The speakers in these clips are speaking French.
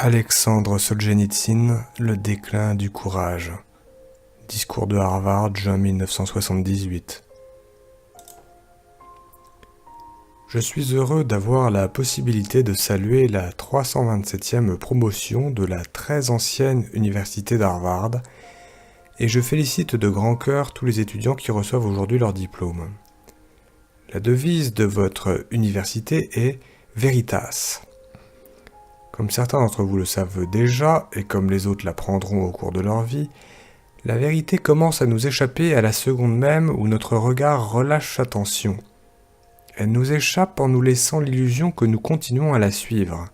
Alexandre Solzhenitsyn, Le déclin du courage. Discours de Harvard, juin 1978. Je suis heureux d'avoir la possibilité de saluer la 327e promotion de la très ancienne université d'Harvard et je félicite de grand cœur tous les étudiants qui reçoivent aujourd'hui leur diplôme. La devise de votre université est « Veritas ». Comme certains d'entre vous le savent déjà, et comme les autres l'apprendront au cours de leur vie, la vérité commence à nous échapper à la seconde même où notre regard relâche sa tension. Elle nous échappe en nous laissant l'illusion que nous continuons à la suivre.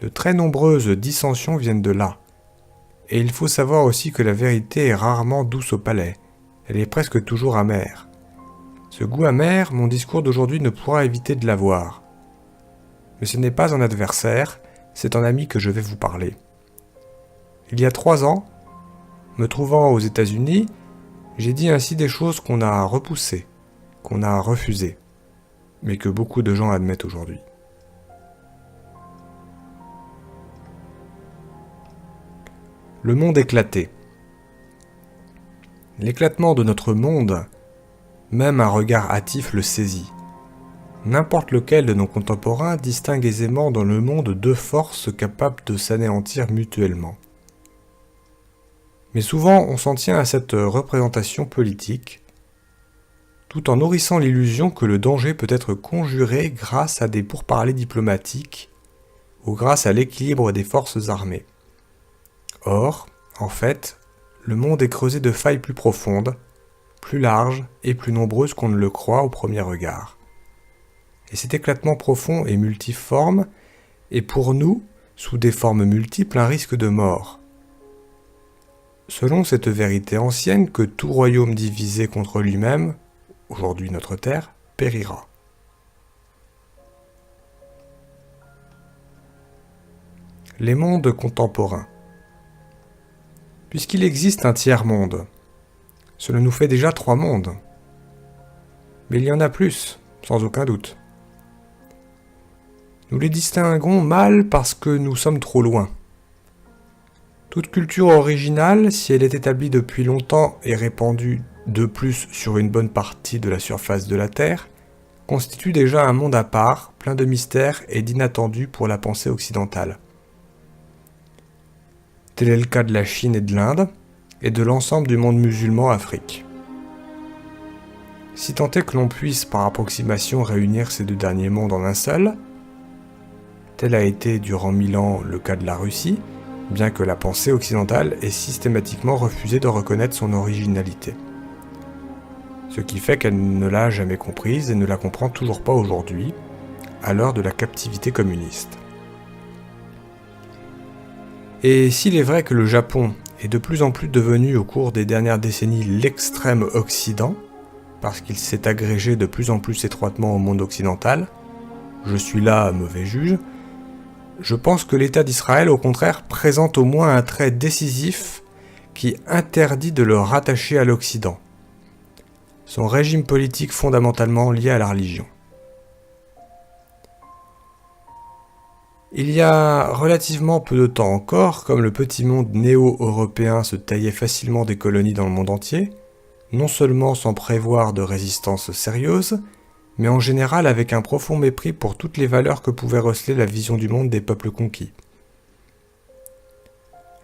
De très nombreuses dissensions viennent de là. Et il faut savoir aussi que la vérité est rarement douce au palais, elle est presque toujours amère. Ce goût amer, mon discours d'aujourd'hui ne pourra éviter de l'avoir. Mais ce n'est pas un adversaire, c'est un ami que je vais vous parler. Il y a 3 ans, me trouvant aux États-Unis, j'ai dit ainsi des choses qu'on a repoussées, qu'on a refusées, mais que beaucoup de gens admettent aujourd'hui. Le monde éclaté. L'éclatement de notre monde, même un regard hâtif le saisit. N'importe lequel de nos contemporains distingue aisément dans le monde 2 forces capables de s'anéantir mutuellement. Mais souvent, on s'en tient à cette représentation politique, tout en nourrissant l'illusion que le danger peut être conjuré grâce à des pourparlers diplomatiques ou grâce à l'équilibre des forces armées. Or, en fait, le monde est creusé de failles plus profondes, plus larges et plus nombreuses qu'on ne le croit au premier regard. Et cet éclatement profond et multiforme est pour nous, sous des formes multiples, un risque de mort. Selon cette vérité ancienne que tout royaume divisé contre lui-même, aujourd'hui notre terre, périra. Les mondes contemporains. Puisqu'il existe un tiers-monde, cela nous fait déjà 3 mondes. Mais il y en a plus, sans aucun doute. Nous les distinguons mal parce que nous sommes trop loin. Toute culture originale, si elle est établie depuis longtemps et répandue de plus sur une bonne partie de la surface de la Terre, constitue déjà un monde à part, plein de mystères et d'inattendus pour la pensée occidentale. Tel est le cas de la Chine et de l'Inde, et de l'ensemble du monde musulman Afrique. Si tant est que l'on puisse par approximation réunir ces 2 derniers mondes en un seul, tel a été durant 1000 ans le cas de la Russie, bien que la pensée occidentale ait systématiquement refusé de reconnaître son originalité. Ce qui fait qu'elle ne l'a jamais comprise et ne la comprend toujours pas aujourd'hui, à l'heure de la captivité communiste. Et s'il est vrai que le Japon est de plus en plus devenu au cours des dernières décennies l'extrême Occident, parce qu'il s'est agrégé de plus en plus étroitement au monde occidental, je suis là mauvais juge, je pense que l'État d'Israël, au contraire, présente au moins un trait décisif qui interdit de le rattacher à l'Occident. Son régime politique fondamentalement lié à la religion. Il y a relativement peu de temps encore, comme le petit monde néo-européen se taillait facilement des colonies dans le monde entier, non seulement sans prévoir de résistance sérieuse, mais en général avec un profond mépris pour toutes les valeurs que pouvait receler la vision du monde des peuples conquis.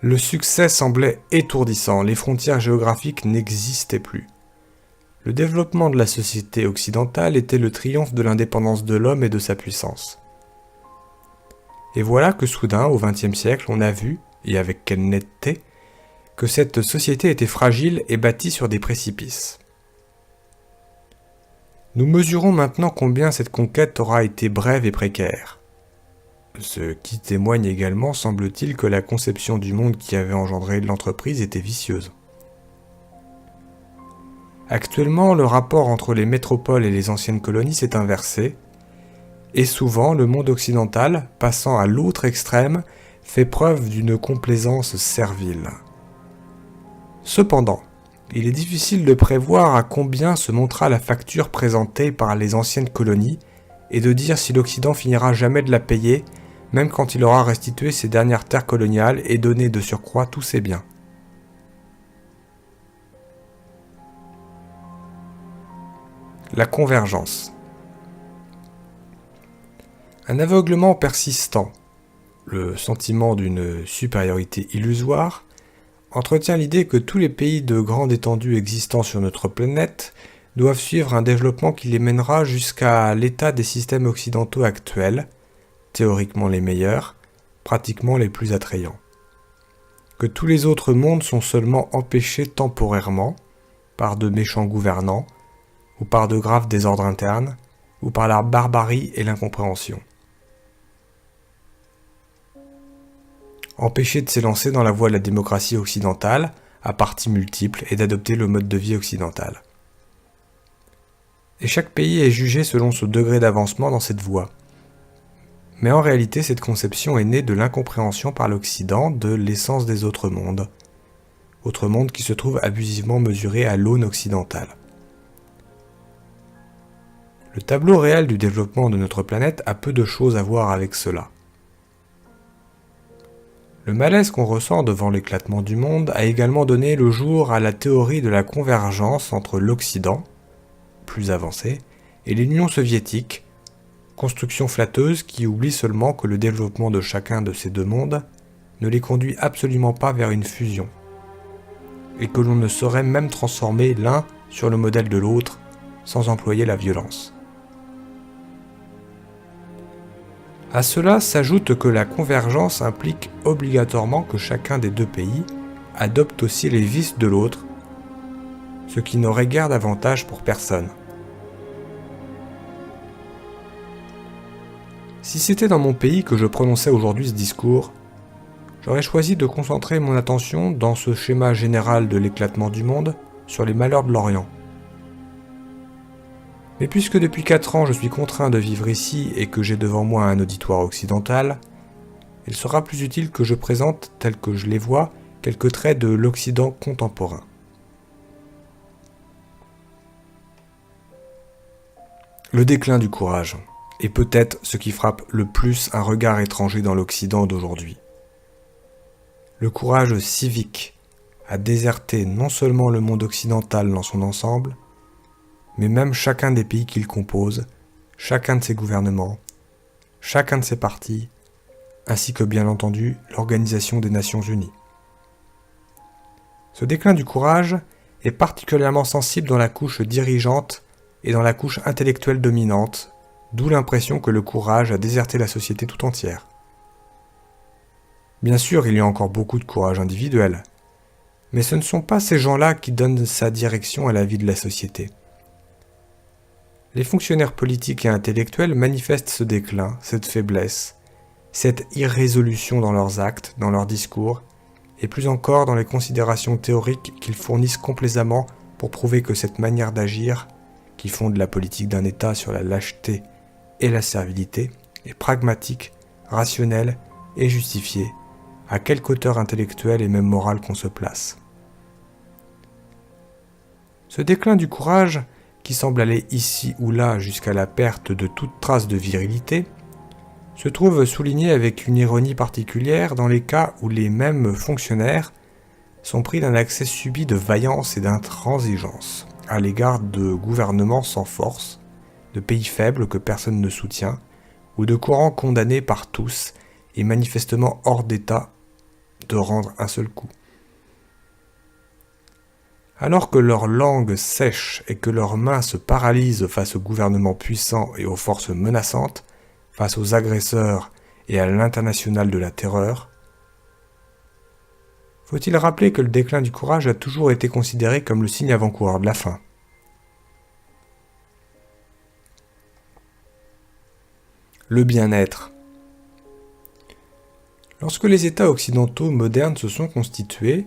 Le succès semblait étourdissant, les frontières géographiques n'existaient plus. Le développement de la société occidentale était le triomphe de l'indépendance de l'homme et de sa puissance. Et voilà que soudain, au XXe siècle, on a vu, et avec quelle netteté, que cette société était fragile et bâtie sur des précipices. Nous mesurons maintenant combien cette conquête aura été brève et précaire. Ce qui témoigne également, semble-t-il, que la conception du monde qui avait engendré l'entreprise était vicieuse. Actuellement, le rapport entre les métropoles et les anciennes colonies s'est inversé, et souvent le monde occidental, passant à l'autre extrême, fait preuve d'une complaisance servile. Cependant, il est difficile de prévoir à combien se montrera la facture présentée par les anciennes colonies et de dire si l'Occident finira jamais de la payer, même quand il aura restitué ses dernières terres coloniales et donné de surcroît tous ses biens. La convergence. Un aveuglement persistant, le sentiment d'une supériorité illusoire, entretient l'idée que tous les pays de grande étendue existant sur notre planète doivent suivre un développement qui les mènera jusqu'à l'état des systèmes occidentaux actuels, théoriquement les meilleurs, pratiquement les plus attrayants. Que tous les autres mondes sont seulement empêchés temporairement, par de méchants gouvernants, ou par de graves désordres internes, ou par la barbarie et l'incompréhension. Empêchés de s'élancer dans la voie de la démocratie occidentale, à partis multiples, et d'adopter le mode de vie occidental. Et chaque pays est jugé selon son degré d'avancement dans cette voie. Mais en réalité, cette conception est née de l'incompréhension par l'Occident de l'essence des autres mondes qui se trouvent abusivement mesurés à l'aune occidentale. Le tableau réel du développement de notre planète a peu de choses à voir avec cela. Le malaise qu'on ressent devant l'éclatement du monde a également donné le jour à la théorie de la convergence entre l'Occident, plus avancé, et l'Union soviétique, construction flatteuse qui oublie seulement que le développement de chacun de ces deux mondes ne les conduit absolument pas vers une fusion, et que l'on ne saurait même transformer l'un sur le modèle de l'autre sans employer la violence. À cela s'ajoute que la convergence implique obligatoirement que chacun des deux pays adopte aussi les vices de l'autre, ce qui n'aurait guère d'avantage pour personne. Si c'était dans mon pays que je prononçais aujourd'hui ce discours, j'aurais choisi de concentrer mon attention dans ce schéma général de l'éclatement du monde sur les malheurs de l'Orient. Mais puisque depuis 4 ans je suis contraint de vivre ici et que j'ai devant moi un auditoire occidental, il sera plus utile que je présente, tel que je les vois, quelques traits de l'Occident contemporain. Le déclin du courage est peut-être ce qui frappe le plus un regard étranger dans l'Occident d'aujourd'hui. Le courage civique a déserté non seulement le monde occidental dans son ensemble, mais même chacun des pays qu'il compose, chacun de ses gouvernements, chacun de ses partis, ainsi que bien entendu l'Organisation des Nations Unies. Ce déclin du courage est particulièrement sensible dans la couche dirigeante et dans la couche intellectuelle dominante, d'où l'impression que le courage a déserté la société tout entière. Bien sûr, il y a encore beaucoup de courage individuel, mais ce ne sont pas ces gens-là qui donnent sa direction à la vie de la société. Les fonctionnaires politiques et intellectuels manifestent ce déclin, cette faiblesse, cette irrésolution dans leurs actes, dans leurs discours, et plus encore dans les considérations théoriques qu'ils fournissent complaisamment pour prouver que cette manière d'agir, qui fonde la politique d'un État sur la lâcheté et la servilité, est pragmatique, rationnelle et justifiée, à quelque hauteur intellectuelle et même morale qu'on se place. Ce déclin du courage, qui semble aller ici ou là jusqu'à la perte de toute trace de virilité, se trouve souligné avec une ironie particulière dans les cas où les mêmes fonctionnaires sont pris d'un accès subi de vaillance et d'intransigeance à l'égard de gouvernements sans force, de pays faibles que personne ne soutient, ou de courants condamnés par tous et manifestement hors d'état de rendre un seul coup. Alors que leur langue sèche et que leurs mains se paralysent face aux gouvernements puissants et aux forces menaçantes, face aux agresseurs et à l'international de la terreur, faut-il rappeler que le déclin du courage a toujours été considéré comme le signe avant-coureur de la fin. Le bien-être. Lorsque les États occidentaux modernes se sont constitués,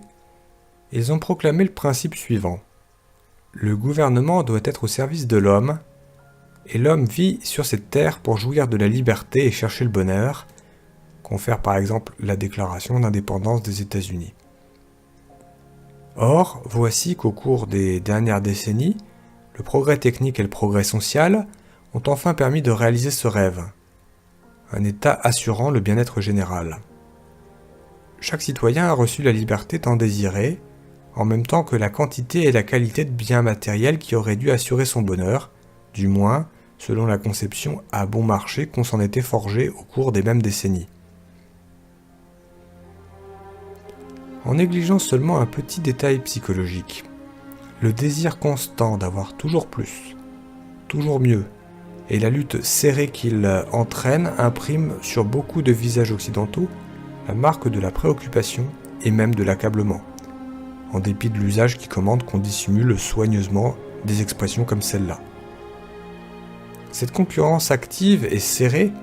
ils ont proclamé le principe suivant. Le gouvernement doit être au service de l'homme, et l'homme vit sur cette terre pour jouir de la liberté et chercher le bonheur, confère par exemple la déclaration d'indépendance des États-Unis. Or, voici qu'au cours des dernières décennies, le progrès technique et le progrès social ont enfin permis de réaliser ce rêve. un État assurant le bien-être général. Chaque citoyen a reçu la liberté tant désirée, en même temps que la quantité et la qualité de biens matériels qui auraient dû assurer son bonheur, du moins selon la conception à bon marché qu'on s'en était forgé au cours des mêmes décennies. En négligeant seulement un petit détail psychologique, le désir constant d'avoir toujours plus, toujours mieux, et la lutte serrée qu'il entraîne imprime sur beaucoup de visages occidentaux la marque de la préoccupation et même de l'accablement, en dépit de l'usage qui commande qu'on dissimule soigneusement des expressions comme celle-là. Cette concurrence active et serrée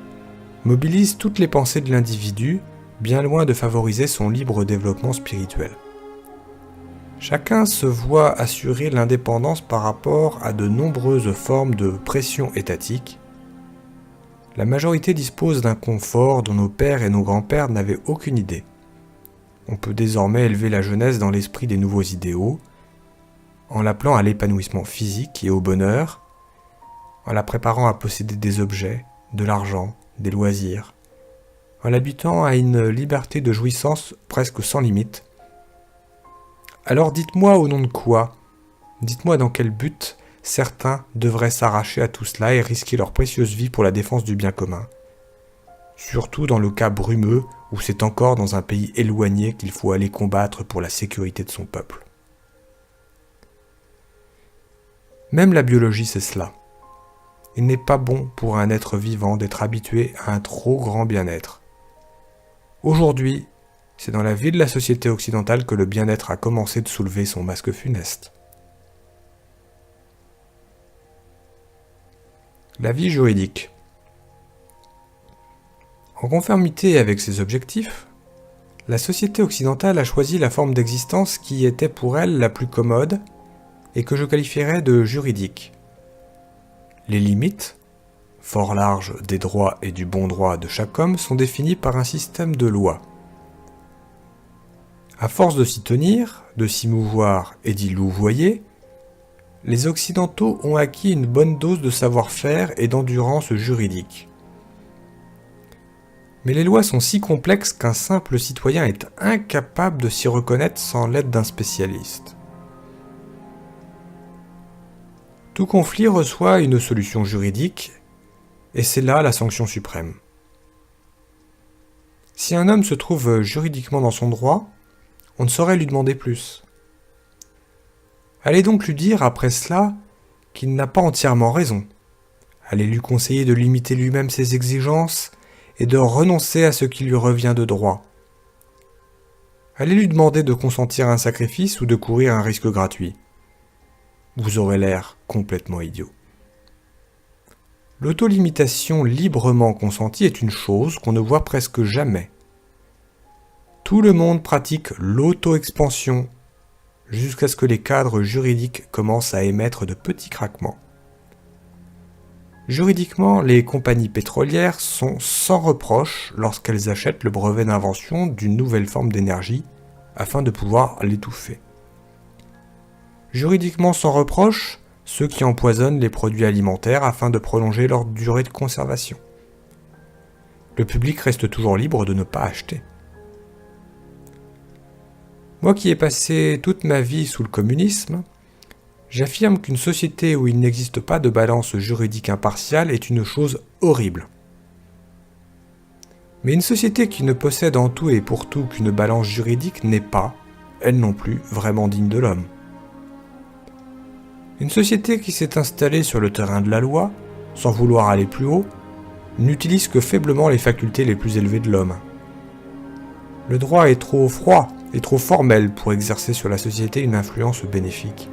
mobilise toutes les pensées de l'individu, bien loin de favoriser son libre développement spirituel. Chacun se voit assurer l'indépendance par rapport à de nombreuses formes de pression étatique. La majorité dispose d'un confort dont nos pères et nos grands-pères n'avaient aucune idée. On peut désormais élever la jeunesse dans l'esprit des nouveaux idéaux, en l'appelant à l'épanouissement physique et au bonheur, en la préparant à posséder des objets, de l'argent, des loisirs, en l'habitant à une liberté de jouissance presque sans limite. Alors dites-moi au nom de quoi, dites-moi dans quel but certains devraient s'arracher à tout cela et risquer leur précieuse vie pour la défense du bien commun. Surtout dans le cas brumeux où c'est encore dans un pays éloigné qu'il faut aller combattre pour la sécurité de son peuple. Même la biologie c'est cela. Il n'est pas bon pour un être vivant d'être habitué à un trop grand bien-être. Aujourd'hui, c'est dans la vie de la société occidentale que le bien-être a commencé de soulever son masque funeste. La vie juridique. En conformité avec ses objectifs, la société occidentale a choisi la forme d'existence qui était pour elle la plus commode et que je qualifierais de juridique. Les limites, fort larges des droits et du bon droit de chaque homme, sont définies par un système de lois. À force de s'y tenir, de s'y mouvoir et d'y louvoyer, les Occidentaux ont acquis une bonne dose de savoir-faire et d'endurance juridique. Mais les lois sont si complexes qu'un simple citoyen est incapable de s'y reconnaître sans l'aide d'un spécialiste. Tout conflit reçoit une solution juridique, et c'est là la sanction suprême. Si un homme se trouve juridiquement dans son droit, on ne saurait lui demander plus. Allez donc lui dire après cela qu'il n'a pas entièrement raison. Allez lui conseiller de limiter lui-même ses exigences et de renoncer à ce qui lui revient de droit. Allez lui demander de consentir à un sacrifice ou de courir un risque gratuit. Vous aurez l'air complètement idiot. L'autolimitation librement consentie est une chose qu'on ne voit presque jamais. Tout le monde pratique l'auto-expansion jusqu'à ce que les cadres juridiques commencent à émettre de petits craquements. Juridiquement, les compagnies pétrolières sont sans reproche lorsqu'elles achètent le brevet d'invention d'une nouvelle forme d'énergie afin de pouvoir l'étouffer. Juridiquement sans reproche, ceux qui empoisonnent les produits alimentaires afin de prolonger leur durée de conservation. Le public reste toujours libre de ne pas acheter. Moi qui ai passé toute ma vie sous le communisme, j'affirme qu'une société où il n'existe pas de balance juridique impartiale est une chose horrible. Mais une société qui ne possède en tout et pour tout qu'une balance juridique n'est pas, elle non plus, vraiment digne de l'homme. Une société qui s'est installée sur le terrain de la loi, sans vouloir aller plus haut, n'utilise que faiblement les facultés les plus élevées de l'homme. Le droit est trop froid et trop formel pour exercer sur la société une influence bénéfique.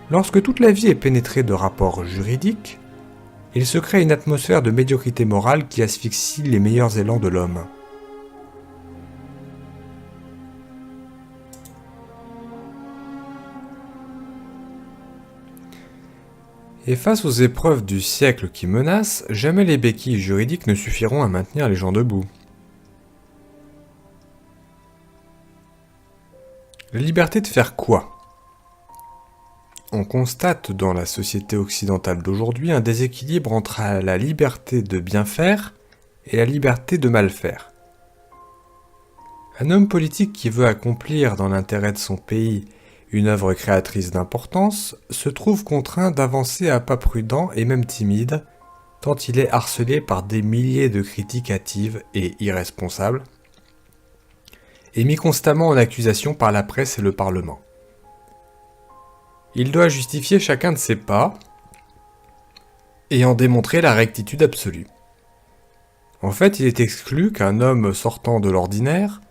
Lorsque toute la vie est pénétrée de rapports juridiques, il se crée une atmosphère de médiocrité morale qui asphyxie les meilleurs élans de l'homme. Et face aux épreuves du siècle qui menacent, jamais les béquilles juridiques ne suffiront à maintenir les gens debout. La liberté de faire quoi ? On constate dans la société occidentale d'aujourd'hui un déséquilibre entre la liberté de bien faire et la liberté de mal faire. Un homme politique qui veut accomplir dans l'intérêt de son pays une œuvre créatrice d'importance se trouve contraint d'avancer à pas prudents et même timides, tant il est harcelé par des milliers de critiques hâtives et irresponsables, et mis constamment en accusation par la presse et le Parlement. Il doit justifier chacun de ses pas et en démontrer la rectitude absolue. En fait, il est exclu qu'un homme sortant de l'ordinaire,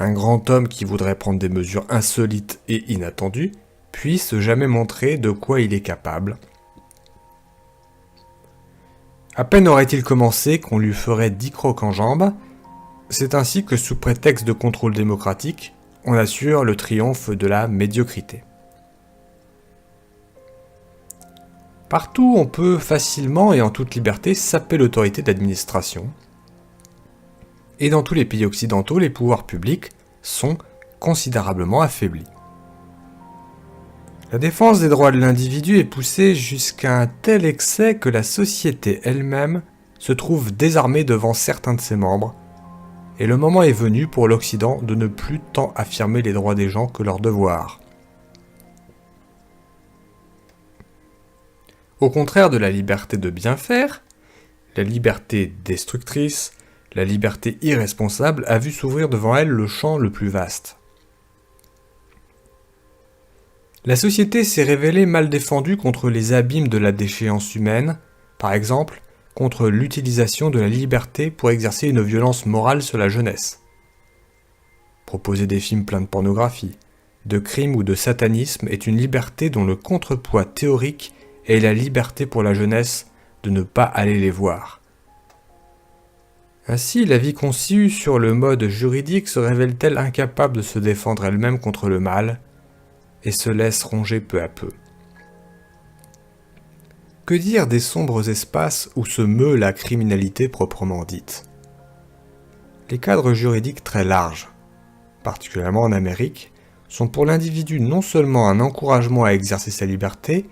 un grand homme qui voudrait prendre des mesures insolites et inattendues, puisse jamais montrer de quoi il est capable. À peine aurait-il commencé qu'on lui ferait 10 crocs en jambes. C'est ainsi que, sous prétexte de contrôle démocratique, on assure le triomphe de la médiocrité. Partout, on peut facilement et en toute liberté saper l'autorité d'administration. Et dans tous les pays occidentaux, les pouvoirs publics sont considérablement affaiblis. La défense des droits de l'individu est poussée jusqu'à un tel excès que la société elle-même se trouve désarmée devant certains de ses membres, et le moment est venu pour l'Occident de ne plus tant affirmer les droits des gens que leurs devoirs. Au contraire de la liberté de bien faire, la liberté destructrice, la liberté irresponsable a vu s'ouvrir devant elle le champ le plus vaste. La société s'est révélée mal défendue contre les abîmes de la déchéance humaine, par exemple contre l'utilisation de la liberté pour exercer une violence morale sur la jeunesse. Proposer des films pleins de pornographie, de crimes ou de satanisme est une liberté dont le contrepoids théorique est la liberté pour la jeunesse de ne pas aller les voir. Ainsi, la vie conçue sur le mode juridique se révèle-t-elle incapable de se défendre elle-même contre le mal et se laisse ronger peu à peu. Que dire des sombres espaces où se meut la criminalité proprement dite ? Les cadres juridiques très larges, particulièrement en Amérique, sont pour l'individu non seulement un encouragement à exercer sa liberté,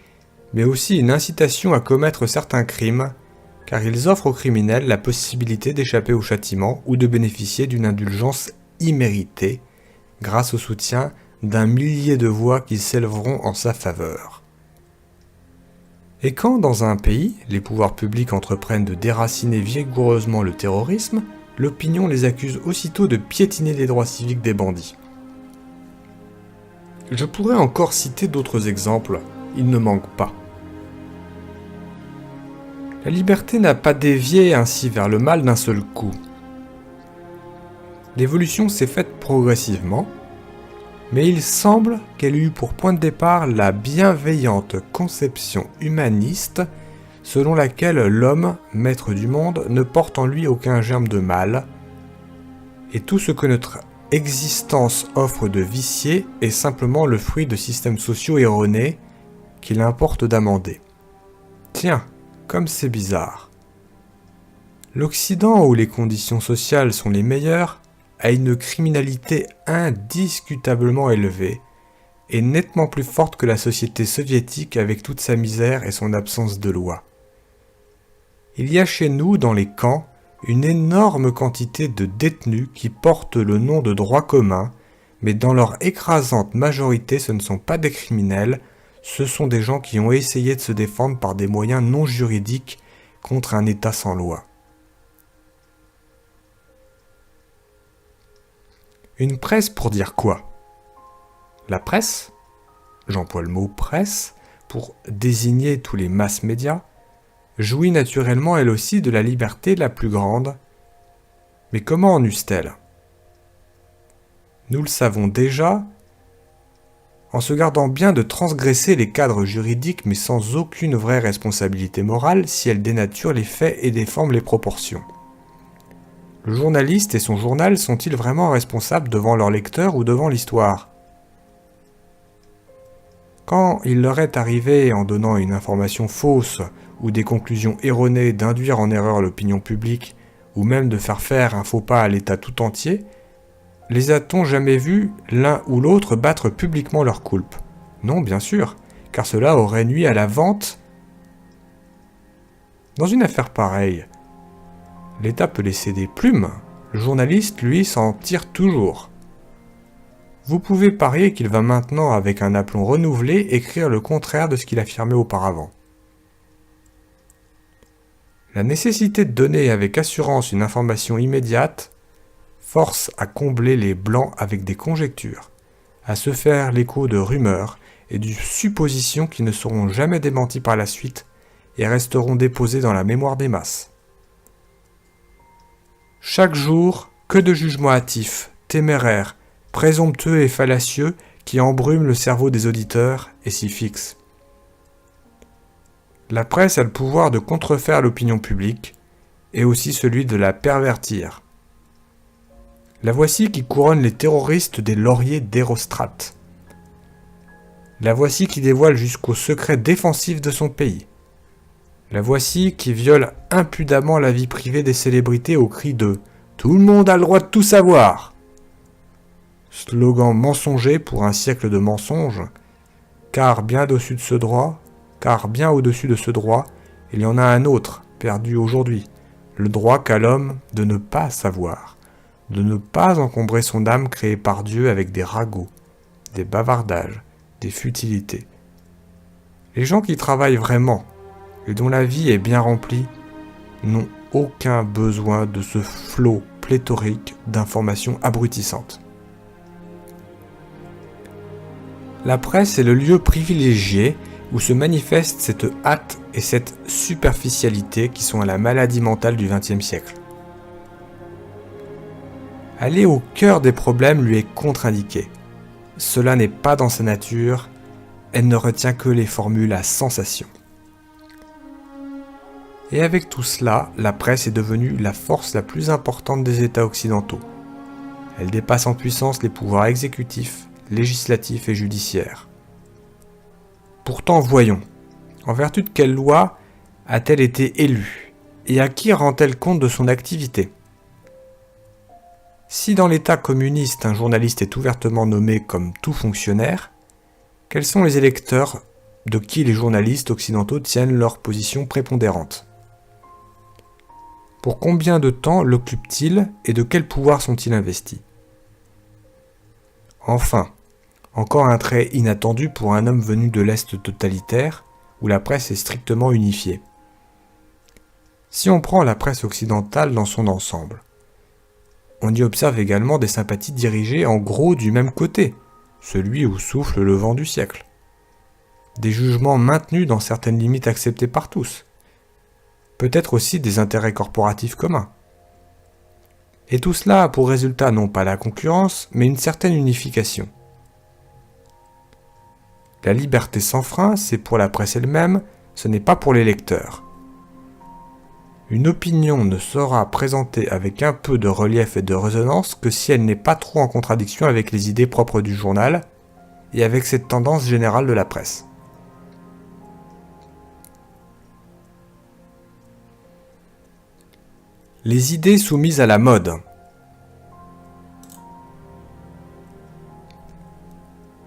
mais aussi une incitation à commettre certains crimes, car ils offrent aux criminels la possibilité d'échapper au châtiment ou de bénéficier d'une indulgence imméritée, grâce au soutien d'un millier de voix qui s'élèveront en sa faveur. Et quand, dans un pays, les pouvoirs publics entreprennent de déraciner vigoureusement le terrorisme, l'opinion les accuse aussitôt de piétiner les droits civiques des bandits. Je pourrais encore citer d'autres exemples, il ne manque pas. La liberté n'a pas dévié ainsi vers le mal d'un seul coup. L'évolution s'est faite progressivement, mais il semble qu'elle eut pour point de départ la bienveillante conception humaniste selon laquelle l'homme, maître du monde, ne porte en lui aucun germe de mal, et tout ce que notre existence offre de vicié est simplement le fruit de systèmes sociaux erronés qu'il importe d'amender. Tiens, comme c'est bizarre. L'Occident, où les conditions sociales sont les meilleures, a une criminalité indiscutablement élevée et nettement plus forte que la société soviétique avec toute sa misère et son absence de loi. Il y a chez nous, dans les camps, une énorme quantité de détenus qui portent le nom de droit commun, mais dans leur écrasante majorité ce ne sont pas des criminels, ce sont des gens qui ont essayé de se défendre par des moyens non juridiques contre un État sans loi. Une presse pour dire quoi ? La presse, j'emploie le mot presse pour désigner tous les masses médias, jouit naturellement elle aussi de la liberté la plus grande. Mais comment en use-t-elle ? Nous le savons déjà, en se gardant bien de transgresser les cadres juridiques mais sans aucune vraie responsabilité morale si elle dénature les faits et déforme les proportions. Le journaliste et son journal sont-ils vraiment responsables devant leurs lecteurs ou devant l'histoire ? Quand il leur est arrivé, en donnant une information fausse ou des conclusions erronées, d'induire en erreur l'opinion publique ou même de faire un faux pas à l'État tout entier, les a-t-on jamais vus l'un ou l'autre battre publiquement leur coulpe ? Non, bien sûr, car cela aurait nui à la vente. Dans une affaire pareille, l'État peut laisser des plumes, le journaliste, lui, s'en tire toujours. Vous pouvez parier qu'il va maintenant, avec un aplomb renouvelé, écrire le contraire de ce qu'il affirmait auparavant. La nécessité de donner avec assurance une information immédiate force à combler les blancs avec des conjectures, à se faire l'écho de rumeurs et de suppositions qui ne seront jamais démenties par la suite et resteront déposées dans la mémoire des masses. Chaque jour, que de jugements hâtifs, téméraires, présomptueux et fallacieux qui embrument le cerveau des auditeurs et s'y fixent. La presse a le pouvoir de contrefaire l'opinion publique et aussi celui de la pervertir. La voici qui couronne les terroristes des lauriers d'Hérostrate. La voici qui dévoile jusqu'aux secrets défensifs de son pays. La voici qui viole impudemment la vie privée des célébrités au cri de « Tout le monde a le droit de tout savoir !» Slogan mensonger pour un siècle de mensonges, car bien au-dessus de ce droit, il y en a un autre, perdu aujourd'hui, le droit qu'a l'homme de ne pas savoir, de ne pas encombrer son âme créée par Dieu avec des ragots, des bavardages, des futilités. Les gens qui travaillent vraiment, et dont la vie est bien remplie, n'ont aucun besoin de ce flot pléthorique d'informations abrutissantes. La presse est le lieu privilégié où se manifeste cette hâte et cette superficialité qui sont à la maladie mentale du XXe siècle. Aller au cœur des problèmes lui est contre-indiqué. Cela n'est pas dans sa nature, elle ne retient que les formules à sensation. Et avec tout cela, la presse est devenue la force la plus importante des États occidentaux. Elle dépasse en puissance les pouvoirs exécutifs, législatifs et judiciaires. Pourtant, voyons, en vertu de quelle loi a-t-elle été élue et à qui rend-elle compte de son activité ? Si dans l'État communiste un journaliste est ouvertement nommé comme tout fonctionnaire, quels sont les électeurs de qui les journalistes occidentaux tiennent leur position prépondérante ? Pour combien de temps l'occupent-ils et de quel pouvoir sont-ils investis ? Enfin, encore un trait inattendu pour un homme venu de l'Est totalitaire, où la presse est strictement unifiée. Si on prend la presse occidentale dans son ensemble, on y observe également des sympathies dirigées en gros du même côté, celui où souffle le vent du siècle. Des jugements maintenus dans certaines limites acceptées par tous. Peut-être aussi des intérêts corporatifs communs. Et tout cela a pour résultat non pas la concurrence, mais une certaine unification. La liberté sans frein, c'est pour la presse elle-même, ce n'est pas pour les lecteurs. Une opinion ne sera présentée avec un peu de relief et de résonance que si elle n'est pas trop en contradiction avec les idées propres du journal et avec cette tendance générale de la presse. Les idées soumises à la mode.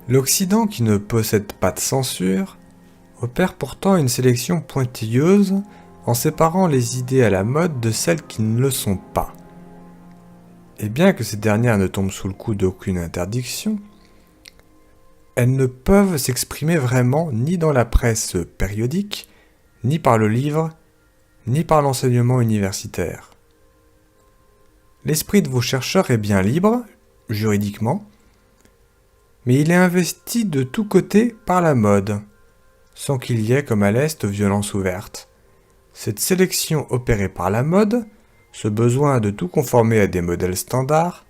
L'Occident, qui ne possède pas de censure, opère pourtant une sélection pointilleuse en séparant les idées à la mode de celles qui ne le sont pas. Et bien que ces dernières ne tombent sous le coup d'aucune interdiction, elles ne peuvent s'exprimer vraiment ni dans la presse périodique, ni par le livre, ni par l'enseignement universitaire. L'esprit de vos chercheurs est bien libre, juridiquement, mais il est investi de tous côtés par la mode, sans qu'il y ait, comme à l'Est, violence ouverte. Cette sélection opérée par la mode, ce besoin de tout conformer à des modèles standards,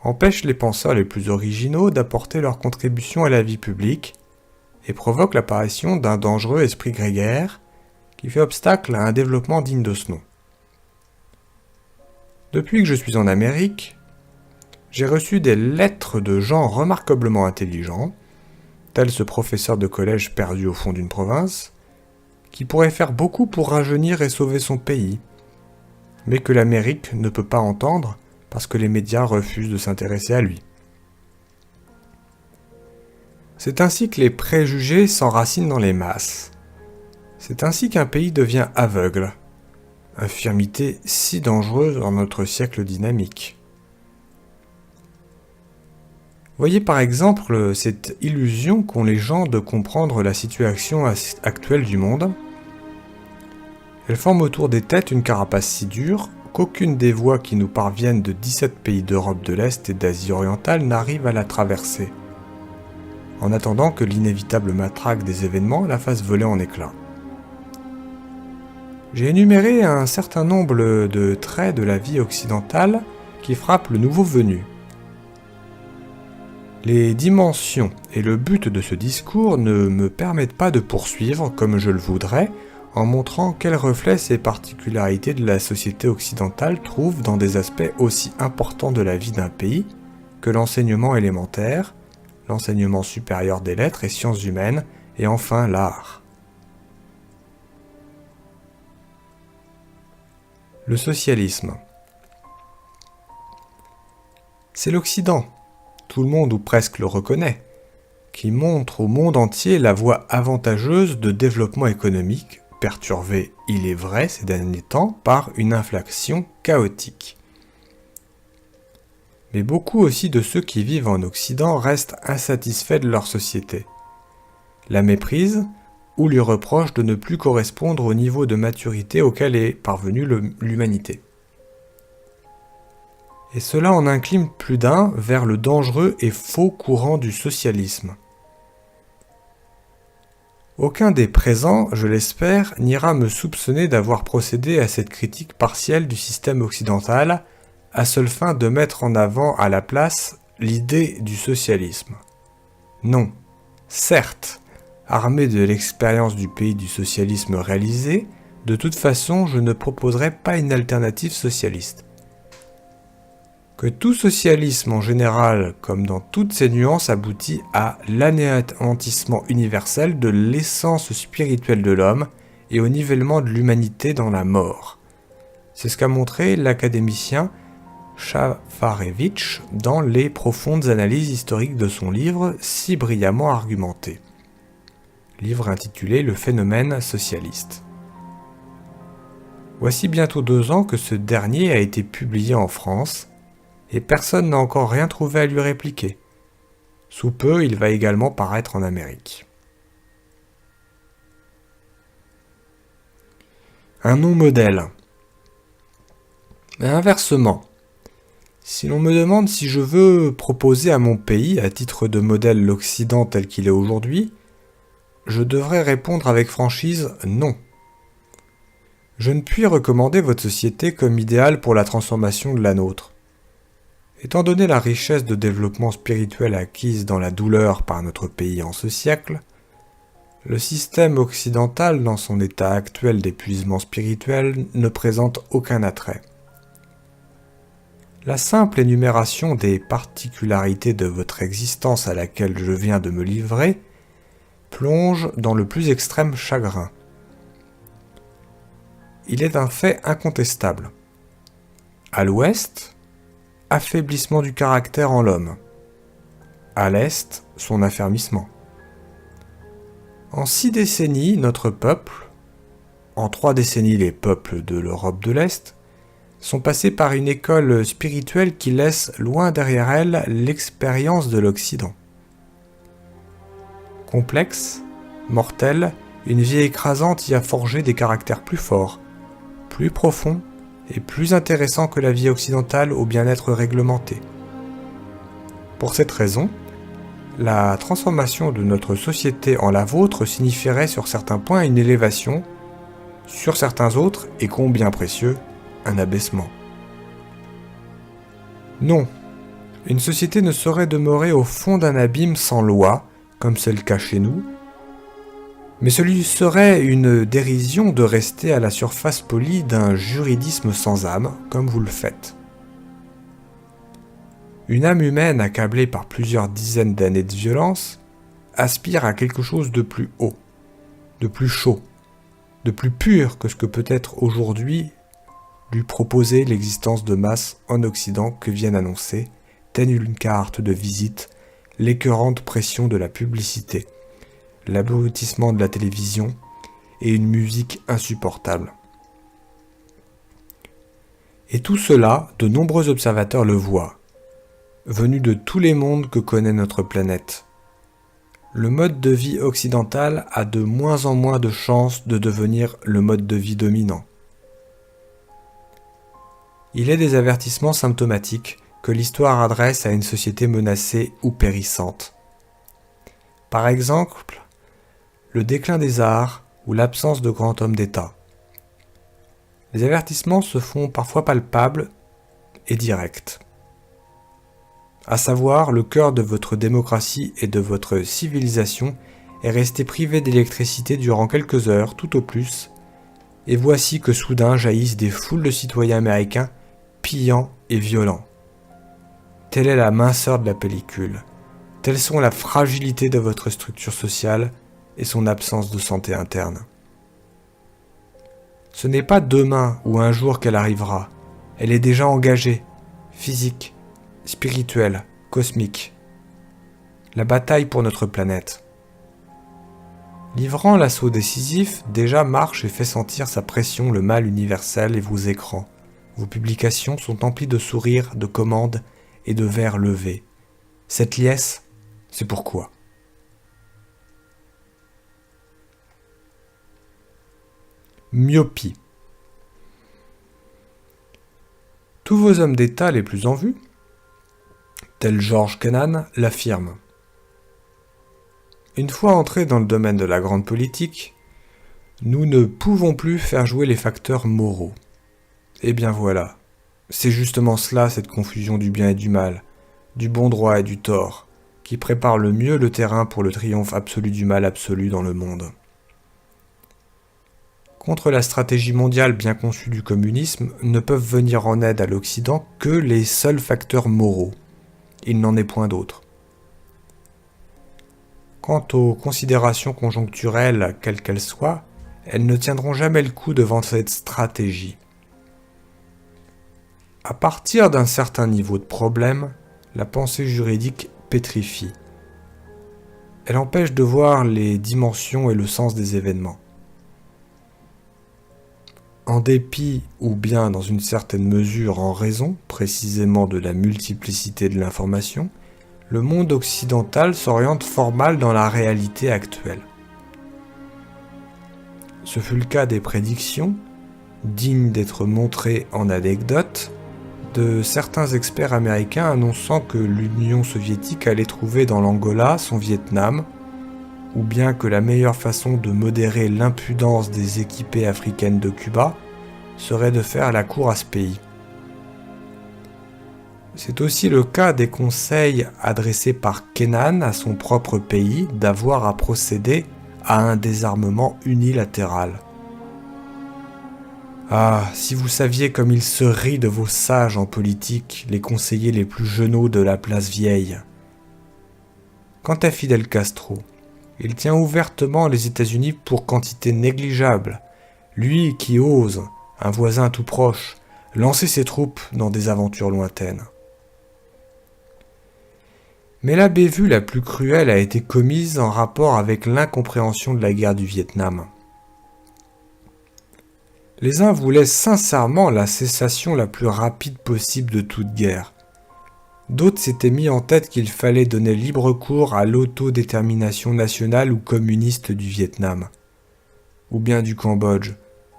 empêche les penseurs les plus originaux d'apporter leur contribution à la vie publique et provoque l'apparition d'un dangereux esprit grégaire qui fait obstacle à un développement digne de ce nom. Depuis que je suis en Amérique, j'ai reçu des lettres de gens remarquablement intelligents, tel ce professeur de collège perdu au fond d'une province, qui pourrait faire beaucoup pour rajeunir et sauver son pays, mais que l'Amérique ne peut pas entendre parce que les médias refusent de s'intéresser à lui. C'est ainsi que les préjugés s'enracinent dans les masses. C'est ainsi qu'un pays devient aveugle, infirmité si dangereuse dans notre siècle dynamique. Voyez par exemple cette illusion qu'ont les gens de comprendre la situation actuelle du monde. Elle forme autour des têtes une carapace si dure qu'aucune des voies qui nous parviennent de 17 pays d'Europe de l'Est et d'Asie orientale n'arrive à la traverser, en attendant que l'inévitable matraque des événements la fasse voler en éclats. J'ai énuméré un certain nombre de traits de la vie occidentale qui frappent le nouveau venu. Les dimensions et le but de ce discours ne me permettent pas de poursuivre comme je le voudrais, en montrant quels reflets ces particularités de la société occidentale trouvent dans des aspects aussi importants de la vie d'un pays que l'enseignement élémentaire, l'enseignement supérieur des lettres et sciences humaines, et enfin l'art. Le socialisme. C'est l'Occident, tout le monde ou presque le reconnaît, qui montre au monde entier la voie avantageuse de développement économique, perturbée, il est vrai, ces derniers temps, par une inflation chaotique. Mais beaucoup aussi de ceux qui vivent en Occident restent insatisfaits de leur société, la méprisent ou lui reprochent de ne plus correspondre au niveau de maturité auquel est parvenue l'humanité. Et cela en incline plus d'un vers le dangereux et faux courant du socialisme. Aucun des présents, je l'espère, n'ira me soupçonner d'avoir procédé à cette critique partielle du système occidental, à seule fin de mettre en avant à la place l'idée du socialisme. Non, certes, armé de l'expérience du pays du socialisme réalisé, de toute façon je ne proposerai pas une alternative socialiste. Que tout socialisme en général, comme dans toutes ses nuances, aboutit à l'anéantissement universel de l'essence spirituelle de l'homme et au nivellement de l'humanité dans la mort. C'est ce qu'a montré l'académicien Shafarevitch dans les profondes analyses historiques de son livre si brillamment argumenté. Livre intitulé « Le phénomène socialiste ». Voici bientôt 2 ans que ce dernier a été publié en France, et personne n'a encore rien trouvé à lui répliquer. Sous peu, il va également paraître en Amérique. Un nom modèle. Mais inversement, si l'on me demande si je veux proposer à mon pays, à titre de modèle l'Occident tel qu'il est aujourd'hui, je devrais répondre avec franchise non. Je ne puis recommander votre société comme idéal pour la transformation de la nôtre. Étant donné la richesse de développement spirituel acquise dans la douleur par notre pays en ce siècle, le système occidental, dans son état actuel d'épuisement spirituel, ne présente aucun attrait. La simple énumération des particularités de votre existence à laquelle je viens de me livrer plonge dans le plus extrême chagrin. Il est un fait incontestable. À l'ouest, affaiblissement du caractère en l'homme. À l'est, son affermissement. En 6 décennies, notre peuple, en 3 décennies les peuples de l'Europe de l'Est, sont passés par une école spirituelle qui laisse loin derrière elle l'expérience de l'Occident. Complexe, mortelle, une vie écrasante y a forgé des caractères plus forts, plus profonds et plus intéressants que la vie occidentale au bien-être réglementé. Pour cette raison, la transformation de notre société en la vôtre signifierait sur certains points une élévation, sur certains autres, et combien précieux, un abaissement. Non, une société ne saurait demeurer au fond d'un abîme sans loi, comme c'est le cas chez nous, mais ce lui serait une dérision de rester à la surface polie d'un juridisme sans âme, comme vous le faites. Une âme humaine accablée par plusieurs dizaines d'années de violence aspire à quelque chose de plus haut, de plus chaud, de plus pur que ce que peut être aujourd'hui lui proposer l'existence de masse en Occident que viennent annoncer, telle une carte de visite, l'écœurante pression de la publicité, l'abrutissement de la télévision et une musique insupportable. Et tout cela, de nombreux observateurs le voient, venus de tous les mondes que connaît notre planète. Le mode de vie occidental a de moins en moins de chances de devenir le mode de vie dominant. Il est des avertissements symptomatiques que l'histoire adresse à une société menacée ou périssante. Par exemple, le déclin des arts ou l'absence de grands hommes d'État. Les avertissements se font parfois palpables et directs. À savoir, le cœur de votre démocratie et de votre civilisation est resté privé d'électricité durant quelques heures, tout au plus, et voici que soudain jaillissent des foules de citoyens américains pillants et violents. Telle est la minceur de la pellicule. Telles sont la fragilité de votre structure sociale et son absence de santé interne. Ce n'est pas demain ou un jour qu'elle arrivera. Elle est déjà engagée, physique, spirituelle, cosmique. La bataille pour notre planète. Livrant l'assaut décisif, déjà marche et fait sentir sa pression le mal universel et vos écrans. Vos publications sont emplies de sourires, de commandes et de verres levés. Cette liesse, c'est pourquoi. Myopie. Tous vos hommes d'État les plus en vue, tel George Kennan, l'affirment. Une fois entrés dans le domaine de la grande politique, nous ne pouvons plus faire jouer les facteurs moraux. Eh bien voilà, c'est justement cela, cette confusion du bien et du mal, du bon droit et du tort, qui prépare le mieux le terrain pour le triomphe absolu du mal absolu dans le monde. Contre la stratégie mondiale bien conçue du communisme, ne peuvent venir en aide à l'Occident que les seuls facteurs moraux. Il n'en est point d'autres. Quant aux considérations conjoncturelles, quelles qu'elles soient, elles ne tiendront jamais le coup devant cette stratégie. À partir d'un certain niveau de problème, la pensée juridique pétrifie. Elle empêche de voir les dimensions et le sens des événements. En dépit, ou bien dans une certaine mesure en raison, précisément de la multiplicité de l'information, le monde occidental s'oriente fort mal dans la réalité actuelle. Ce fut le cas des prédictions, dignes d'être montrées en anecdote, de certains experts américains annonçant que l'Union soviétique allait trouver dans l'Angola son Vietnam, ou bien que la meilleure façon de modérer l'impudence des équipées africaines de Cuba serait de faire la cour à ce pays. C'est aussi le cas des conseils adressés par Kennan à son propre pays d'avoir à procéder à un désarmement unilatéral. Ah, si vous saviez comme il se rit de vos sages en politique, les conseillers les plus genauds de la place vieille. Quant à Fidel Castro, il tient ouvertement les États-Unis pour quantité négligeable, lui qui ose, un voisin tout proche, lancer ses troupes dans des aventures lointaines. Mais la bévue la plus cruelle a été commise en rapport avec l'incompréhension de la guerre du Vietnam. Les uns voulaient sincèrement la cessation la plus rapide possible de toute guerre. D'autres s'étaient mis en tête qu'il fallait donner libre cours à l'autodétermination nationale ou communiste du Vietnam, ou bien du Cambodge,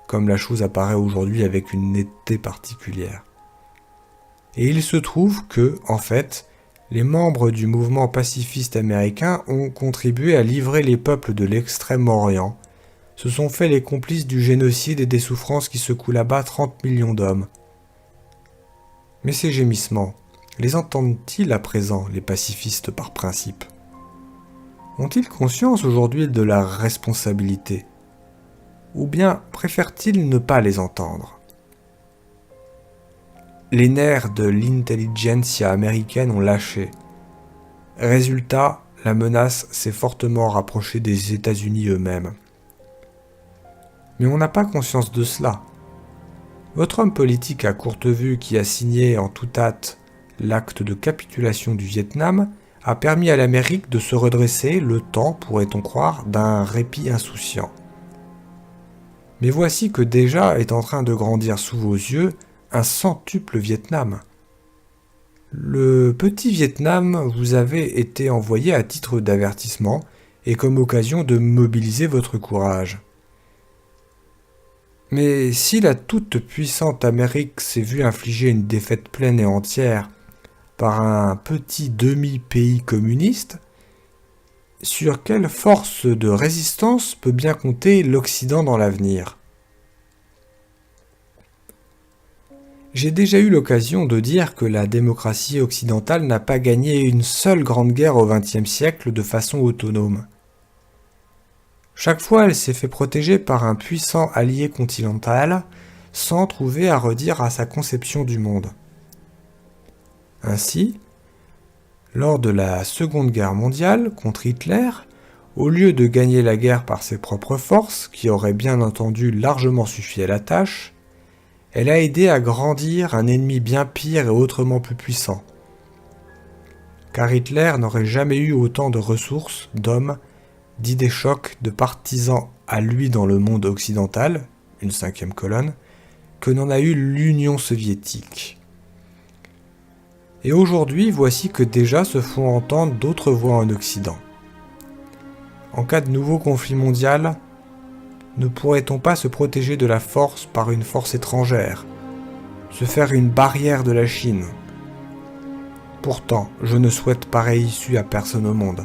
comme la chose apparaît aujourd'hui avec une netteté particulière. Et il se trouve que, en fait, les membres du mouvement pacifiste américain ont contribué à livrer les peuples de l'Extrême-Orient, se sont fait les complices du génocide et des souffrances qui secouent là-bas 30 millions d'hommes. Mais ces gémissements, les entendent-ils à présent, les pacifistes par principe? Ont-ils conscience aujourd'hui de la responsabilité? Ou bien préfèrent-ils ne pas les entendre? Les nerfs de l'intelligentsia américaine ont lâché. Résultat, la menace s'est fortement rapprochée des États-Unis eux-mêmes. Mais on n'a pas conscience de cela. Votre homme politique à courte vue qui a signé en toute hâte l'acte de capitulation du Vietnam a permis à l'Amérique de se redresser, le temps, pourrait-on croire, d'un répit insouciant. Mais voici que déjà est en train de grandir sous vos yeux un centuple Vietnam. Le petit Vietnam vous avait été envoyé à titre d'avertissement et comme occasion de mobiliser votre courage. Mais si la toute-puissante Amérique s'est vue infliger une défaite pleine et entière par un petit demi-pays communiste, sur quelle force de résistance peut bien compter l'Occident dans l'avenir ? J'ai déjà eu l'occasion de dire que la démocratie occidentale n'a pas gagné une seule grande guerre au XXe siècle de façon autonome. Chaque fois, elle s'est fait protéger par un puissant allié continental, sans trouver à redire à sa conception du monde. Ainsi, lors de la Seconde Guerre mondiale contre Hitler, au lieu de gagner la guerre par ses propres forces, qui auraient bien entendu largement suffi à la tâche, elle a aidé à grandir un ennemi bien pire et autrement plus puissant. Car Hitler n'aurait jamais eu autant de ressources, d'hommes, d'idées chocs, de partisans à lui dans le monde occidental, une cinquième colonne, que n'en a eu l'Union soviétique. Et aujourd'hui, voici que déjà se font entendre d'autres voix en Occident. En cas de nouveau conflit mondial, ne pourrait-on pas se protéger de la force par une force étrangère, se faire une barrière de la Chine ? Pourtant, je ne souhaite pareille issue à personne au monde.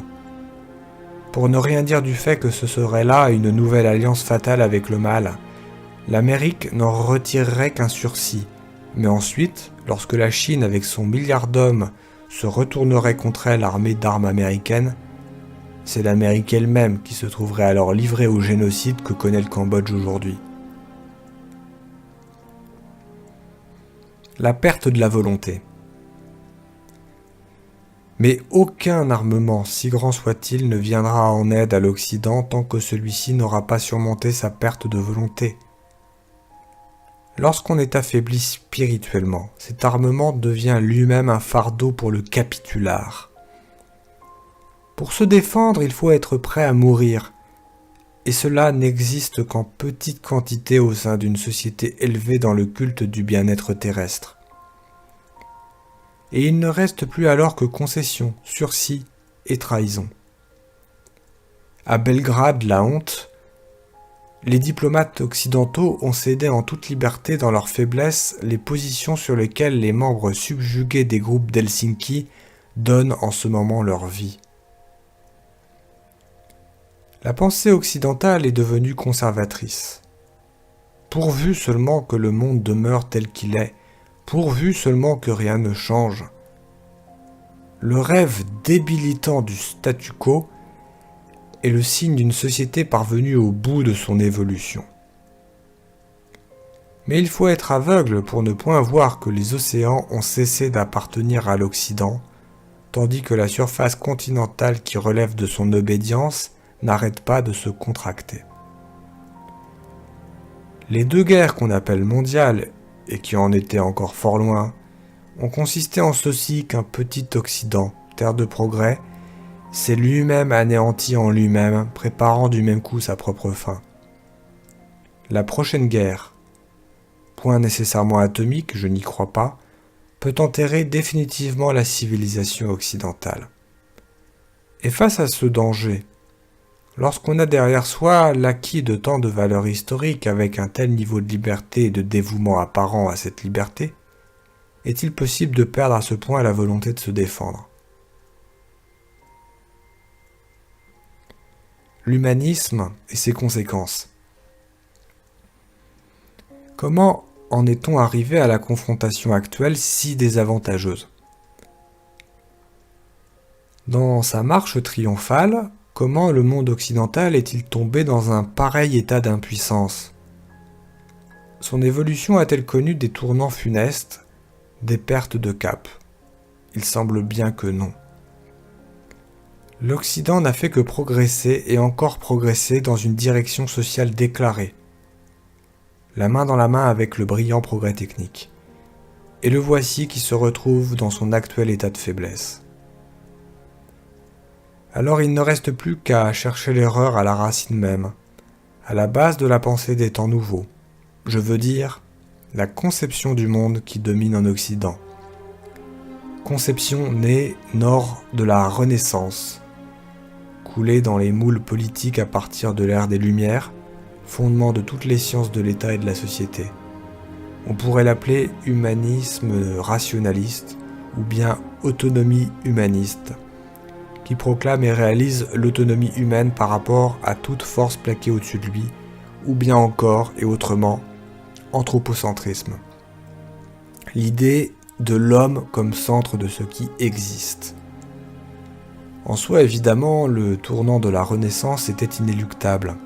Pour ne rien dire du fait que ce serait là une nouvelle alliance fatale avec le mal, l'Amérique n'en retirerait qu'un sursis, mais ensuite, lorsque la Chine avec son milliard d'hommes se retournerait contre elle armée d'armes américaines, c'est l'Amérique elle-même qui se trouverait alors livrée au génocide que connaît le Cambodge aujourd'hui. La perte de la volonté. Mais aucun armement, si grand soit-il, ne viendra en aide à l'Occident tant que celui-ci n'aura pas surmonté sa perte de volonté. Lorsqu'on est affaibli spirituellement, cet armement devient lui-même un fardeau pour le capitulard. Pour se défendre, il faut être prêt à mourir, et cela n'existe qu'en petite quantité au sein d'une société élevée dans le culte du bien-être terrestre. Et il ne reste plus alors que concession, sursis et trahison. À Belgrade, la honte, les diplomates occidentaux ont cédé en toute liberté dans leur faiblesse les positions sur lesquelles les membres subjugués des groupes d'Helsinki donnent en ce moment leur vie. La pensée occidentale est devenue conservatrice. Pourvu seulement que le monde demeure tel qu'il est, pourvu seulement que rien ne change. Le rêve débilitant du statu quo est le signe d'une société parvenue au bout de son évolution. Mais il faut être aveugle pour ne point voir que les océans ont cessé d'appartenir à l'Occident, tandis que la surface continentale qui relève de son obédience n'arrête pas de se contracter. Les deux guerres qu'on appelle mondiales, et qui en étaient encore fort loin, ont consisté en ceci qu'un petit Occident, terre de progrès, s'est lui-même anéanti en lui-même, préparant du même coup sa propre fin. La prochaine guerre, point nécessairement atomique, je n'y crois pas, peut enterrer définitivement la civilisation occidentale. Et face à ce danger, lorsqu'on a derrière soi l'acquis de tant de valeurs historiques avec un tel niveau de liberté et de dévouement apparent à cette liberté, est-il possible de perdre à ce point la volonté de se défendre ? L'humanisme et ses conséquences. Comment en est-on arrivé à la confrontation actuelle si désavantageuse ? Dans sa marche triomphale, comment le monde occidental est-il tombé dans un pareil état d'impuissance ? Son évolution a-t-elle connu des tournants funestes, des pertes de cap ? Il semble bien que non. L'Occident n'a fait que progresser et encore progresser dans une direction sociale déclarée, la main dans la main avec le brillant progrès technique. Et le voici qui se retrouve dans son actuel état de faiblesse. Alors il ne reste plus qu'à chercher l'erreur à la racine même, à la base de la pensée des temps nouveaux. Je veux dire, la conception du monde qui domine en Occident. Conception née nord de la Renaissance, coulée dans les moules politiques à partir de l'ère des Lumières, fondement de toutes les sciences de l'État et de la société. On pourrait l'appeler humanisme rationaliste ou bien autonomie humaniste, qui proclame et réalise l'autonomie humaine par rapport à toute force plaquée au-dessus de lui, ou bien encore et autrement, anthropocentrisme. L'idée de l'homme comme centre de ce qui existe. En soi, évidemment, le tournant de la Renaissance était inéluctable.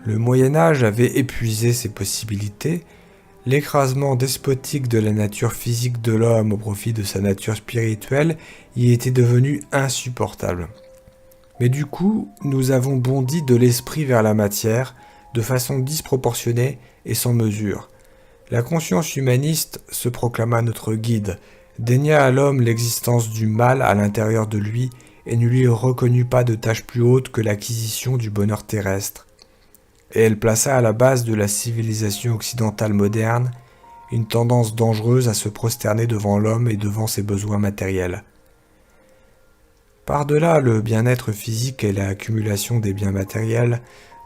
Le Moyen-Âge avait épuisé ses possibilités, l'écrasement despotique de la nature physique de l'homme au profit de sa nature spirituelle y était devenu insupportable. Mais du coup, nous avons bondi de l'esprit vers la matière, de façon disproportionnée et sans mesure. La conscience humaniste se proclama notre guide, dénia à l'homme l'existence du mal à l'intérieur de lui et ne lui reconnut pas de tâche plus haute que l'acquisition du bonheur terrestre. Et elle plaça à la base de la civilisation occidentale moderne une tendance dangereuse à se prosterner devant l'homme et devant ses besoins matériels. Par-delà le bien-être physique et l'accumulation des biens matériels,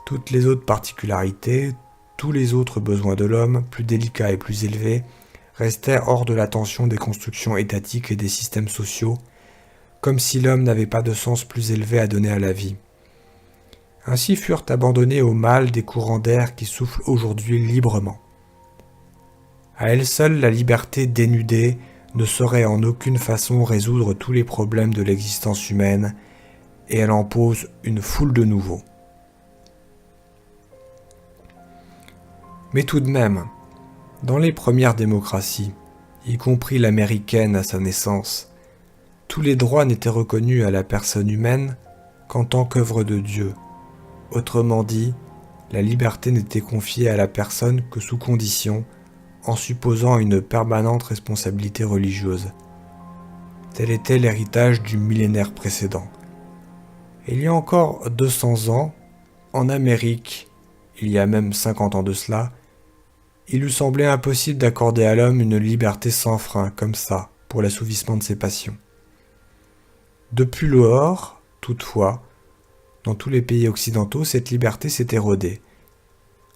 toutes les autres particularités, tous les autres besoins de l'homme, plus délicats et plus élevés, restèrent hors de l'attention des constructions étatiques et des systèmes sociaux, comme si l'homme n'avait pas de sens plus élevé à donner à la vie. Ainsi furent abandonnés au mal des courants d'air qui soufflent aujourd'hui librement. À elle seule, la liberté dénudée ne saurait en aucune façon résoudre tous les problèmes de l'existence humaine, et elle en pose une foule de nouveaux. Mais tout de même, dans les premières démocraties, y compris l'américaine à sa naissance, tous les droits n'étaient reconnus à la personne humaine qu'en tant qu'œuvre de Dieu. Autrement dit, la liberté n'était confiée à la personne que sous condition, en supposant une permanente responsabilité religieuse. Tel était l'héritage du millénaire précédent. Il y a encore 200 ans, en Amérique, il y a même 50 ans de cela, il eût semblé impossible d'accorder à l'homme une liberté sans frein, comme ça, pour l'assouvissement de ses passions. Depuis lors, toutefois, dans tous les pays occidentaux, cette liberté s'est érodée.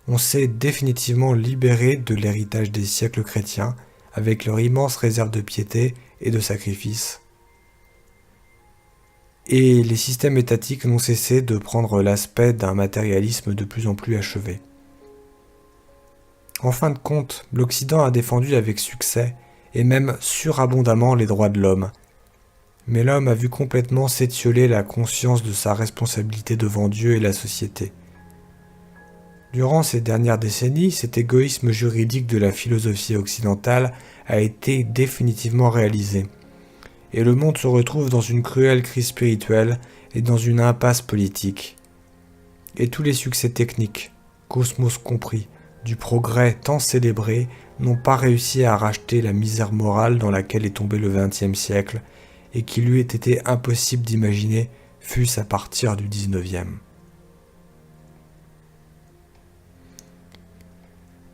On s'est définitivement libéré de l'héritage des siècles chrétiens, avec leur immense réserve de piété et de sacrifice. Et les systèmes étatiques n'ont cessé de prendre l'aspect d'un matérialisme de plus en plus achevé. En fin de compte, l'Occident a défendu avec succès, et même surabondamment, les droits de l'homme. Mais l'homme a vu complètement s'étioler la conscience de sa responsabilité devant Dieu et la société. Durant ces dernières décennies, cet égoïsme juridique de la philosophie occidentale a été définitivement réalisé. Et le monde se retrouve dans une cruelle crise spirituelle et dans une impasse politique. Et tous les succès techniques, cosmos compris, du progrès tant célébré, n'ont pas réussi à racheter la misère morale dans laquelle est tombé le XXe siècle et qu'il lui ait été impossible d'imaginer, fût-ce à partir du XIXe.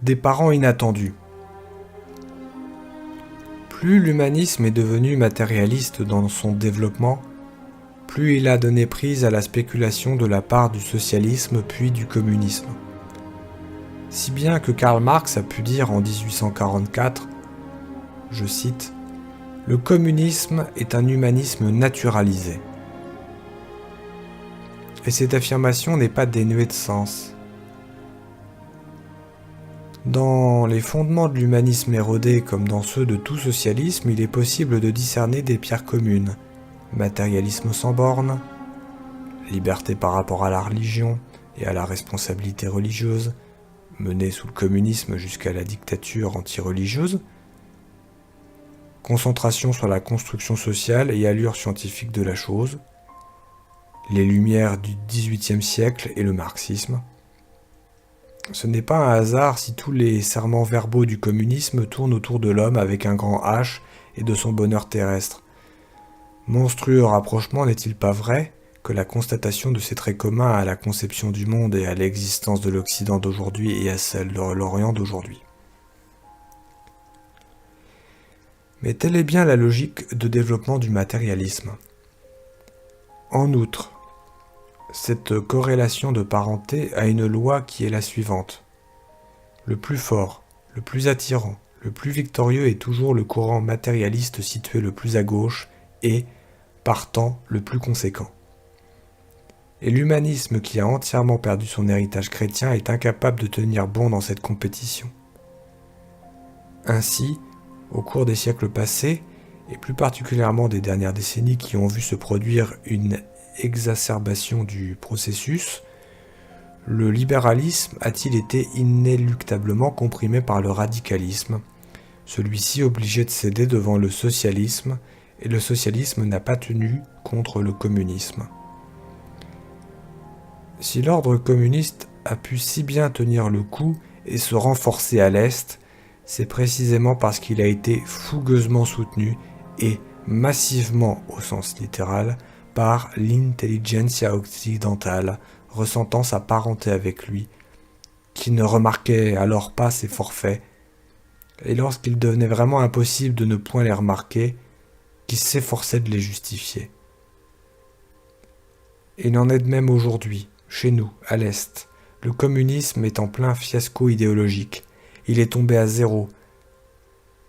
Des parents inattendus. Plus l'humanisme est devenu matérialiste dans son développement, plus il a donné prise à la spéculation de la part du socialisme puis du communisme. Si bien que Karl Marx a pu dire en 1844, je cite, « Le communisme est un humanisme naturalisé ». Et cette affirmation n'est pas dénuée de sens. Dans les fondements de l'humanisme érodé comme dans ceux de tout socialisme, il est possible de discerner des pierres communes. Matérialisme sans bornes, liberté par rapport à la religion et à la responsabilité religieuse, menée sous le communisme jusqu'à la dictature anti-religieuse, concentration sur la construction sociale et allure scientifique de la chose, les Lumières du XVIIIe siècle et le marxisme. Ce n'est pas un hasard si tous les serments verbaux du communisme tournent autour de l'homme avec un grand H et de son bonheur terrestre. Monstrueux rapprochement n'est-il pas vrai que la constatation de ces traits communs à la conception du monde et à l'existence de l'Occident d'aujourd'hui et à celle de l'Orient d'aujourd'hui? Mais telle est bien la logique de développement du matérialisme. En outre, cette corrélation de parenté a une loi qui est la suivante. Le plus fort, le plus attirant, le plus victorieux est toujours le courant matérialiste situé le plus à gauche et, partant, le plus conséquent. Et l'humanisme qui a entièrement perdu son héritage chrétien est incapable de tenir bon dans cette compétition. Ainsi, au cours des siècles passés, et plus particulièrement des dernières décennies qui ont vu se produire une exacerbation du processus, le libéralisme a-t-il été inéluctablement comprimé par le radicalisme, celui-ci obligé de céder devant le socialisme, et le socialisme n'a pas tenu contre le communisme. Si l'ordre communiste a pu si bien tenir le coup et se renforcer à l'Est, c'est précisément parce qu'il a été fougueusement soutenu et massivement au sens littéral par l'intelligentsia occidentale, ressentant sa parenté avec lui, qui ne remarquait alors pas ses forfaits, et lorsqu'il devenait vraiment impossible de ne point les remarquer, qui s'efforçait de les justifier. Et il en est de même aujourd'hui, chez nous, à l'Est. Le communisme est en plein fiasco idéologique. Il est tombé à zéro,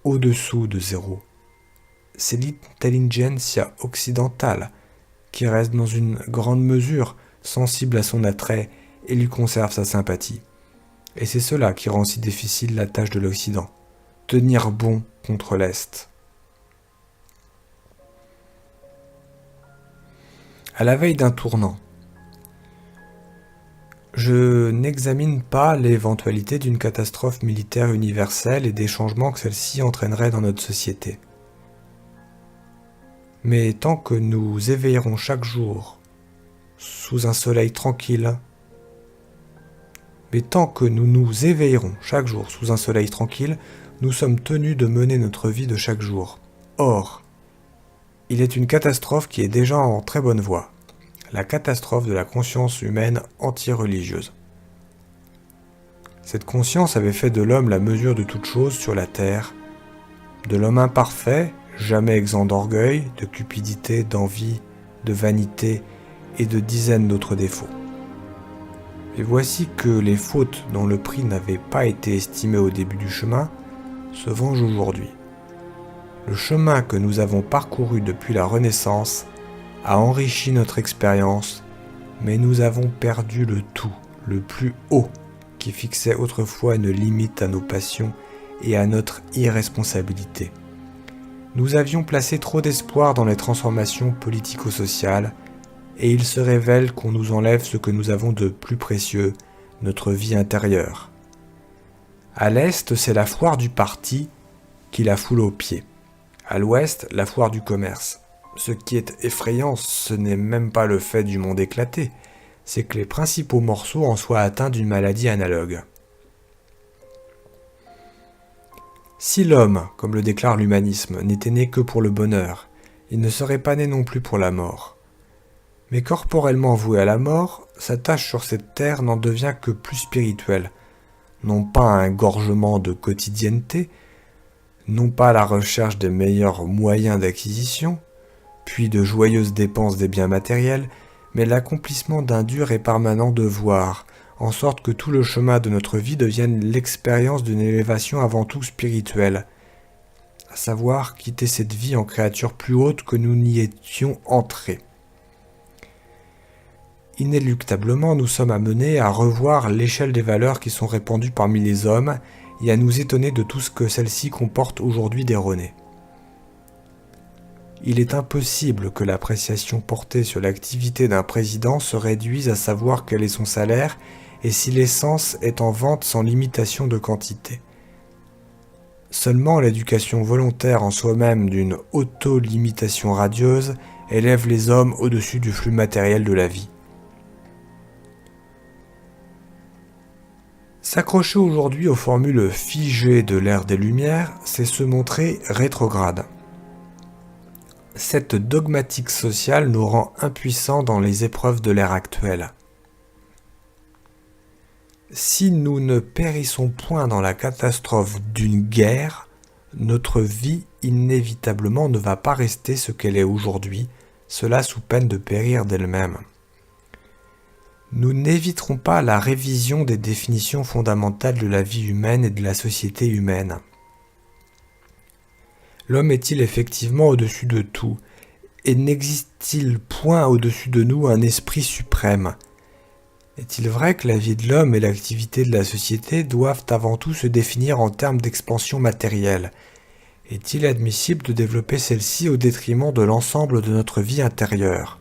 au-dessous de zéro. C'est l'intelligentsia occidentale qui reste dans une grande mesure sensible à son attrait et lui conserve sa sympathie. Et c'est cela qui rend si difficile la tâche de l'Occident, tenir bon contre l'Est. À la veille d'un tournant, je n'examine pas l'éventualité d'une catastrophe militaire universelle et des changements que celle-ci entraînerait dans notre société. Mais tant que nous éveillerons chaque jour sous un soleil tranquille, nous sommes tenus de mener notre vie de chaque jour. Or, il est une catastrophe qui est déjà en très bonne voie. La catastrophe de la conscience humaine anti-religieuse. Cette conscience avait fait de l'homme la mesure de toute chose sur la terre, de l'homme imparfait, jamais exempt d'orgueil, de cupidité, d'envie, de vanité et de dizaines d'autres défauts. Et voici que les fautes dont le prix n'avait pas été estimé au début du chemin se vengent aujourd'hui. Le chemin que nous avons parcouru depuis la Renaissance a enrichi notre expérience, mais nous avons perdu le tout, le plus haut, qui fixait autrefois une limite à nos passions et à notre irresponsabilité. Nous avions placé trop d'espoir dans les transformations politico-sociales, et il se révèle qu'on nous enlève ce que nous avons de plus précieux, notre vie intérieure. À l'Est, c'est la foire du parti qui la foule aux pieds. À l'Ouest, la foire du commerce. Ce qui est effrayant, ce n'est même pas le fait du monde éclaté, c'est que les principaux morceaux en soient atteints d'une maladie analogue. Si l'homme, comme le déclare l'humanisme, n'était né que pour le bonheur, il ne serait pas né non plus pour la mort. Mais corporellement voué à la mort, sa tâche sur cette terre n'en devient que plus spirituelle, non pas un gorgement de quotidienneté, non pas la recherche des meilleurs moyens d'acquisition, puis de joyeuses dépenses des biens matériels, mais l'accomplissement d'un dur et permanent devoir, en sorte que tout le chemin de notre vie devienne l'expérience d'une élévation avant tout spirituelle, à savoir quitter cette vie en créature plus haute que nous n'y étions entrés. Inéluctablement, nous sommes amenés à revoir l'échelle des valeurs qui sont répandues parmi les hommes et à nous étonner de tout ce que celles-ci comportent aujourd'hui d'erroné. Il est impossible que l'appréciation portée sur l'activité d'un président se réduise à savoir quel est son salaire et si l'essence est en vente sans limitation de quantité. Seulement l'éducation volontaire en soi-même d'une auto-limitation radieuse élève les hommes au-dessus du flux matériel de la vie. S'accrocher aujourd'hui aux formules figées de l'ère des Lumières, c'est se montrer rétrograde. Cette dogmatique sociale nous rend impuissants dans les épreuves de l'ère actuelle. Si nous ne périssons point dans la catastrophe d'une guerre, notre vie inévitablement ne va pas rester ce qu'elle est aujourd'hui, cela sous peine de périr d'elle-même. Nous n'éviterons pas la révision des définitions fondamentales de la vie humaine et de la société humaine. L'homme est-il effectivement au-dessus de tout, et n'existe-t-il point au-dessus de nous un esprit suprême ? Est-il vrai que la vie de l'homme et l'activité de la société doivent avant tout se définir en termes d'expansion matérielle ? Est-il admissible de développer celle-ci au détriment de l'ensemble de notre vie intérieure ?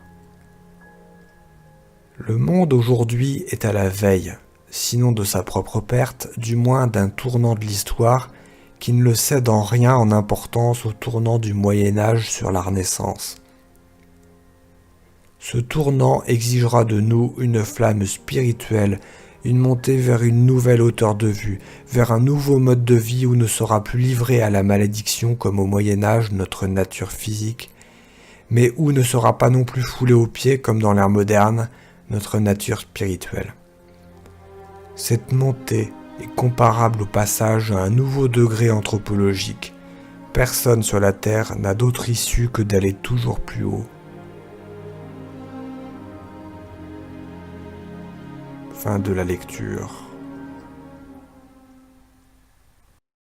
Le monde aujourd'hui est à la veille, sinon de sa propre perte, du moins d'un tournant de l'histoire qui ne le cède en rien en importance au tournant du Moyen-Âge sur la Renaissance. Ce tournant exigera de nous une flamme spirituelle, une montée vers une nouvelle hauteur de vue, vers un nouveau mode de vie où ne sera plus livrée à la malédiction comme au Moyen-Âge notre nature physique, mais où ne sera pas non plus foulée aux pieds comme dans l'ère moderne notre nature spirituelle. Cette montée est comparable au passage à un nouveau degré anthropologique. Personne sur la Terre n'a d'autre issue que d'aller toujours plus haut. Fin de la lecture.